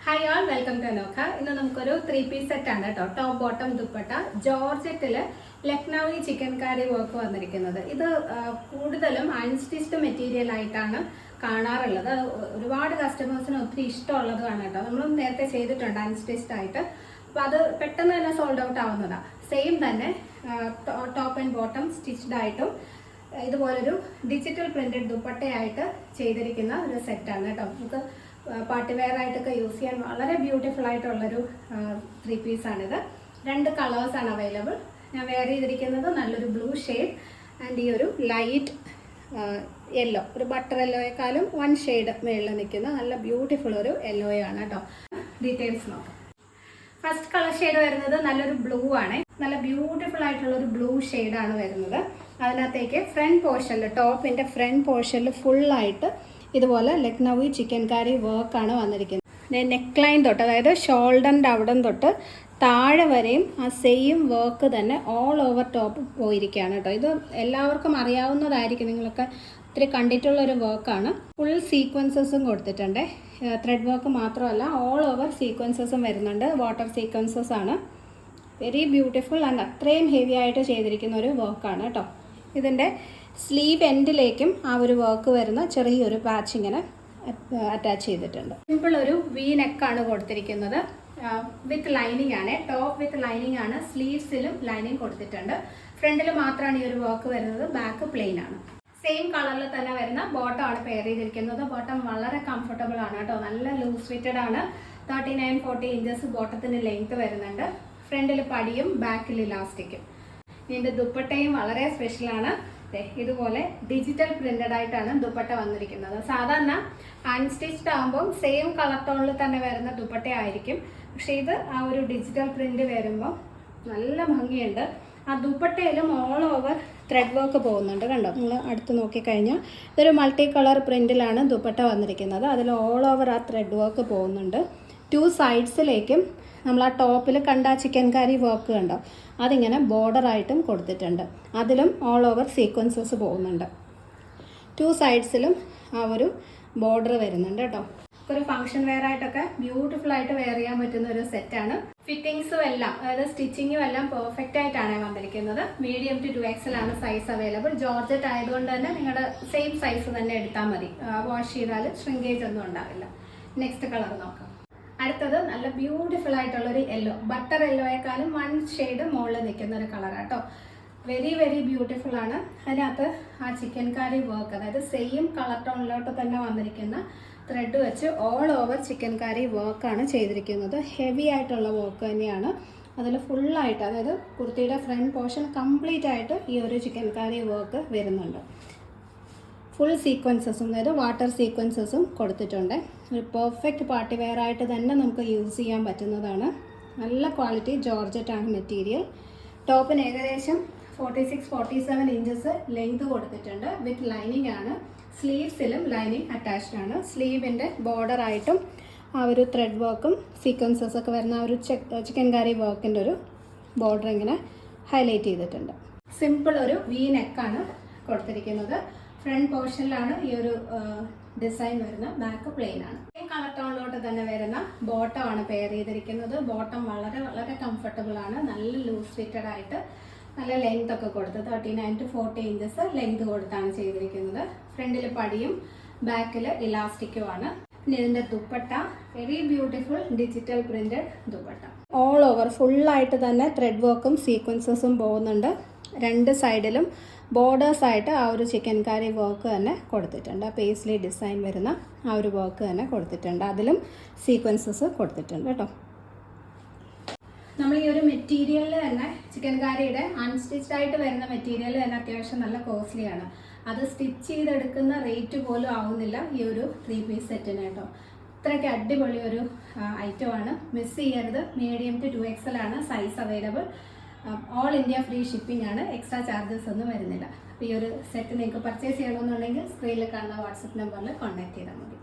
Hi all, welcome to Anokha. ഇന്ന് നമുക്കൊരു 3-piece set ആണ് കേട്ടോ. ടോപ്പ് ബോട്ടം ദുപ്പട്ട ജോർജറ്റിൽ ലക്നൗവി ചിക്കൻ കാരി വർക്ക് വന്നിരിക്കുന്നത്. ഇത് കൂടുതലും അൺസ്റ്റിച്ച്ഡ് മെറ്റീരിയൽ ആയിട്ടാണ് കാണാറുള്ളത്. ഒരുപാട് കസ്റ്റമേഴ്സിന് ഒത്തിരി ഇഷ്ടമുള്ളതാണ് കേട്ടോ. നമ്മളും നേരത്തെ ചെയ്തിട്ടുണ്ട് അൺസ്റ്റിച്ച്ഡ് ആയിട്ട്. അപ്പോൾ അത് പെട്ടെന്ന് തന്നെ സോൾഡ് ഔട്ട് ആവുന്നതാണ്. സെയിം തന്നെ ടോപ്പ് ആൻഡ് ബോട്ടം സ്റ്റിച്ച്ഡ് ആയിട്ടും ഇതുപോലൊരു ഡിജിറ്റൽ പ്രിന്റഡ് ദുപ്പട്ടയായിട്ട് ചെയ്തിരിക്കുന്ന ഒരു സെറ്റാണ് കേട്ടോ. നമുക്ക് പാർട്ടി വെയർ ആയിട്ടൊക്കെ യൂസ് ചെയ്യാൻ വളരെ ബ്യൂട്ടിഫുൾ ആയിട്ടുള്ളൊരു 3-piece ആണിത്. 2 കളേഴ്സാണ് അവൈലബിൾ. ഞാൻ വെയർ ചെയ്തിരിക്കുന്നത് നല്ലൊരു ബ്ലൂ ഷെയ്ഡ് ആൻഡ് ഈ ഒരു ലൈറ്റ് യെല്ലോ, ഒരു ബട്ടർ യെല്ലോയെക്കാളും 1 ഷെയ്ഡ് മേളിൽ നിൽക്കുന്ന നല്ല ബ്യൂട്ടിഫുൾ ഒരു യെല്ലോയാണ് കേട്ടോ. ഡീറ്റെയിൽസ് നോക്കാം. ഫസ്റ്റ് കളർ ഷെയ്ഡ് വരുന്നത് നല്ലൊരു ബ്ലൂ ആണ്. നല്ല ബ്യൂട്ടിഫുൾ ആയിട്ടുള്ളൊരു ബ്ലൂ ഷെയ്ഡാണ് വരുന്നത്. അതിനകത്തേക്ക് ഫ്രണ്ട് പോർഷനിൽ, ടോപ്പിൻ്റെ ഫ്രണ്ട് പോർഷനിൽ ഫുള്ളായിട്ട് ഇതുപോലെ ലക്നൗവി ചിക്കൻ കാരി വർക്കാണ് വന്നിരിക്കുന്നത്. നെക്ക് ലൈൻ തൊട്ട്, അതായത് ഷോൾഡറിൻ്റെ അവിടം തൊട്ട് താഴെ വരെയും ആ സെയിം വർക്ക് തന്നെ ഓൾ ഓവർ ടോപ്പ് പോയിരിക്കുകയാണ് കേട്ടോ. ഇത് എല്ലാവർക്കും അറിയാവുന്നതായിരിക്കും, നിങ്ങളൊക്കെ ഒത്തിരി കണ്ടിട്ടുള്ളൊരു വർക്കാണ്. ഫുൾ സീക്വൻസസും കൊടുത്തിട്ടുണ്ട്. ത്രെഡ് വർക്ക് മാത്രമല്ല, ഓൾ ഓവർ സീക്വൻസസും വരുന്നുണ്ട്. വാട്ടർ സീക്വൻസസ് ആണ്. വെരി ബ്യൂട്ടിഫുൾ ആൻഡ് അത്രയും ഹെവി ആയിട്ട് ചെയ്തിരിക്കുന്ന ഒരു വർക്കാണ് കേട്ടോ. ഇതിൻ്റെ സ്ലീവ് എൻഡിലേക്കും ആ ഒരു വർക്ക് വരുന്ന ചെറിയൊരു പാച്ച് ഇങ്ങനെ അറ്റാച്ച് ചെയ്തിട്ടുണ്ട്. സിമ്പിൾ ഒരു വി നെക്കാണ് കൊടുത്തിരിക്കുന്നത്. വിത്ത് ലൈനിങ് ആണ്, ടോപ്പ് വിത്ത് ലൈനിങ് ആണ്. സ്ലീവ്സിലും ലൈനിങ് കൊടുത്തിട്ടുണ്ട്. ഫ്രണ്ടിൽ മാത്രമാണ് ഈ ഒരു വർക്ക് വരുന്നത്. ബാക്ക് പ്ലെയിൻ ആണ്. സെയിം കളറിൽ തന്നെ വരുന്ന ബോട്ടം ആണ് പെയർ ചെയ്തിരിക്കുന്നത്. ബോട്ടം വളരെ കംഫർട്ടബിൾ ആണ് കേട്ടോ. നല്ല ലൂസ് ഫിറ്റഡ് ആണ്. 39-40 ഇഞ്ചസ് ബോട്ടത്തിന് ലെങ്ത് വരുന്നുണ്ട്. ഫ്രണ്ടിൽ പടിയും ബാക്കിൽ ഇലാസ്റ്റിക്കും. ഇതിൻ്റെ ദുപ്പട്ടയും വളരെ സ്പെഷ്യലാണ്. ഇതുപോലെ ഡിജിറ്റൽ പ്രിന്റഡ് ആയിട്ടാണ് ദുപ്പട്ട വന്നിരിക്കുന്നത്. സാധാരണ അൺസ്റ്റിച്ച്ഡ് ആകുമ്പോൾ സെയിം കളർ ടോണിൽ തന്നെ വരുന്ന ദുപ്പട്ട ആയിരിക്കും. പക്ഷെ ഇത് ആ ഒരു ഡിജിറ്റൽ പ്രിന്റ് വരുമ്പോൾ നല്ല ഭംഗിയുണ്ട്. ആ ദുപ്പട്ടയിലും ഓൾ ഓവർ ത്രെഡ് വർക്ക് പോകുന്നുണ്ട്. കണ്ടോ, നിങ്ങൾ അടുത്ത് നോക്കിക്കഴിഞ്ഞാൽ ഇതൊരു മൾട്ടി കളർ പ്രിന്റിലാണ് ദുപ്പട്ട വന്നിരിക്കുന്നത്. അതിൽ ഓൾ ഓവർ ആ ത്രെഡ് വർക്ക് പോകുന്നുണ്ട്. 2 സൈഡ്സിലേക്കും നമ്മൾ ആ ടോപ്പിൽ കണ്ട ചിക്കൻ കാരി വർക്ക് കണ്ടോ, അതിങ്ങനെ ബോർഡറായിട്ടും കൊടുത്തിട്ടുണ്ട്. അതിലും ഓൾ ഓവർ സീക്വൻസസ് പോകുന്നുണ്ട്. 2 സൈഡ്സിലും ആ ഒരു ബോർഡർ വരുന്നുണ്ട് കേട്ടോ. ഒരു ഫംഗ്ഷൻ വെയർ ആയിട്ടൊക്കെ ബ്യൂട്ടിഫുൾ ആയിട്ട് വെയർ ചെയ്യാൻ പറ്റുന്ന ഒരു സെറ്റാണ്. ഫിറ്റിങ്സും എല്ലാം, അതായത് സ്റ്റിച്ചിങ്ങും എല്ലാം പെർഫെക്റ്റ് ആയിട്ടാണ് വന്നിരിക്കുന്നത്. മീഡിയം ടു 2XL ആണ് സൈസ് അവൈലബിൾ. ജോർജറ്റ് ആയതുകൊണ്ട് തന്നെ നിങ്ങളുടെ സെയിം സൈസ് തന്നെ എടുത്താൽ മതി. വാഷ് ചെയ്താൽ ഷ്രിങ്കേജ് ഒന്നും ഉണ്ടാവില്ല. നെക്സ്റ്റ് കളർ നോക്കാം. അടുത്തത് നല്ല ബ്യൂട്ടിഫുൾ ആയിട്ടുള്ളൊരു യെല്ലോ, ബട്ടർ യെല്ലോയെക്കാളും 1 ഷെയ്ഡ് മുകളിൽ നിൽക്കുന്ന ഒരു കളറാട്ടോ. വെരി വെരി ബ്യൂട്ടിഫുൾ ആണ്. അതിനകത്ത് ആ ചിക്കൻ കാരി വർക്ക്, അതായത് സെയിം കളർ ടോണിലോട്ട് തന്നെ വന്നിരിക്കുന്ന ത്രെഡ് വെച്ച് ഓൾ ഓവർ ചിക്കൻ കാരി വർക്കാണ് ചെയ്തിരിക്കുന്നത്. ഹെവി ആയിട്ടുള്ള വർക്ക് തന്നെയാണ്. അതിൽ ഫുള്ളായിട്ട്, അതായത് കുർത്തിയുടെ ഫ്രണ്ട് പോർഷൻ കംപ്ലീറ്റ് ആയിട്ട് ഈ ഒരു ചിക്കൻ കാരി വർക്ക് വരുന്നുണ്ട്. ഫുൾ സീക്വൻസസും, അതായത് വാട്ടർ സീക്വൻസസും കൊടുത്തിട്ടുണ്ട്. ഒരു പെർഫെക്റ്റ് പാർട്ടി വെയർ ആയിട്ട് തന്നെ നമുക്ക് യൂസ് ചെയ്യാൻ പറ്റുന്നതാണ്. നല്ല ക്വാളിറ്റി ജോർജറ്റാണ് മെറ്റീരിയൽ. ടോപ്പിന് ഏകദേശം 46-47 ഇഞ്ചസ് ലെങ്ത് കൊടുത്തിട്ടുണ്ട്. വിത്ത് ലൈനിങ് ആണ്. സ്ലീവ്സിലും ലൈനിങ് അറ്റാച്ച്ഡ് ആണ്. സ്ലീവിൻ്റെ ബോർഡറായിട്ടും ആ ഒരു ത്രെഡ് വർക്കും സീക്വൻസസ് ഒക്കെ വരുന്ന ആ ഒരു ചിക്കൻ കാരി വർക്കിൻ്റെ ഒരു ബോർഡർ ഇങ്ങനെ ഹൈലൈറ്റ് ചെയ്തിട്ടുണ്ട്. സിമ്പിൾ ഒരു വി നെക്കാണ് കൊടുത്തിരിക്കുന്നത്. ഫ്രണ്ട് പോർഷനിലാണ് ഈ ഒരു ഡിസൈൻ വരുന്നത്. ബാക്ക് പ്ലെയിൻ ആണ്. ഈ കളർ ടോണിലോട്ട് തന്നെ വരുന്ന ബോട്ടം ആണ് പെയർ ചെയ്തിരിക്കുന്നത്. ബോട്ടം വളരെ വളരെ കംഫർട്ടബിൾ ആണ്. നല്ല ലൂസ് ഫിറ്റഡ് ആയിട്ട് നല്ല ലെങ്ത് ഒക്കെ കൊടുത്ത് 39-40 ഇഞ്ചസ് ലെങ്ത് കൊടുത്താണ് ചെയ്തിരിക്കുന്നത്. ഫ്രണ്ടിൽ പടിയും ബാക്കിൽ ഇലാസ്റ്റിക്കും ആണ്. പിന്നെ ഇതിൻ്റെ dupatta very beautiful digital printed dupatta. All over ഫുള്ളായിട്ട് തന്നെ ത്രെഡ് വർക്കും സീക്വൻസസും പോകുന്നുണ്ട്. 2 സൈഡിലും ബോർഡേഴ്സായിട്ട് ആ ഒരു ചിക്കൻ കാരി വർക്ക് തന്നെ കൊടുത്തിട്ടുണ്ട്. പേസ്ലി ഡിസൈൻ വരുന്ന ആ ഒരു വർക്ക് തന്നെ കൊടുത്തിട്ടുണ്ട്. അതിലും സീക്വൻസസ് കൊടുത്തിട്ടുണ്ട് കേട്ടോ. നമ്മൾ ഈ ഒരു മെറ്റീരിയലിൽ തന്നെ ചിക്കൻ കാരിയുടെ അൺസ്റ്റിച്ച്ഡ് ആയിട്ട് വരുന്ന മെറ്റീരിയൽ തന്നെ അത്യാവശ്യം നല്ല കോസ്റ്റ്ലിയാണ്. അത് സ്റ്റിച്ച് ചെയ്തെടുക്കുന്ന റേറ്റ് പോലും ആവുന്നില്ല ഈ ഒരു 3-piece സെറ്റിന് കേട്ടോ. ഇത്രയ്ക്ക് അടിപൊളി ഒരു ഐറ്റമാണ്. മിസ് ചെയ്യരുത്. മീഡിയം ടു 2XL ആണ് size available. All India free shipping ആണ്. എക്സ്ട്രാ ചാർജസ് ഒന്നും വരുന്നില്ല. അപ്പോൾ ഈ ഒരു സെറ്റ് നിങ്ങൾക്ക് പർച്ചേസ് ചെയ്യണമെന്നുണ്ടെങ്കിൽ സ്ക്രീനിൽ കാണുന്ന വാട്സപ്പ് നമ്പറിൽ കോൺടാക്ട് ചെയ്താൽ മതി.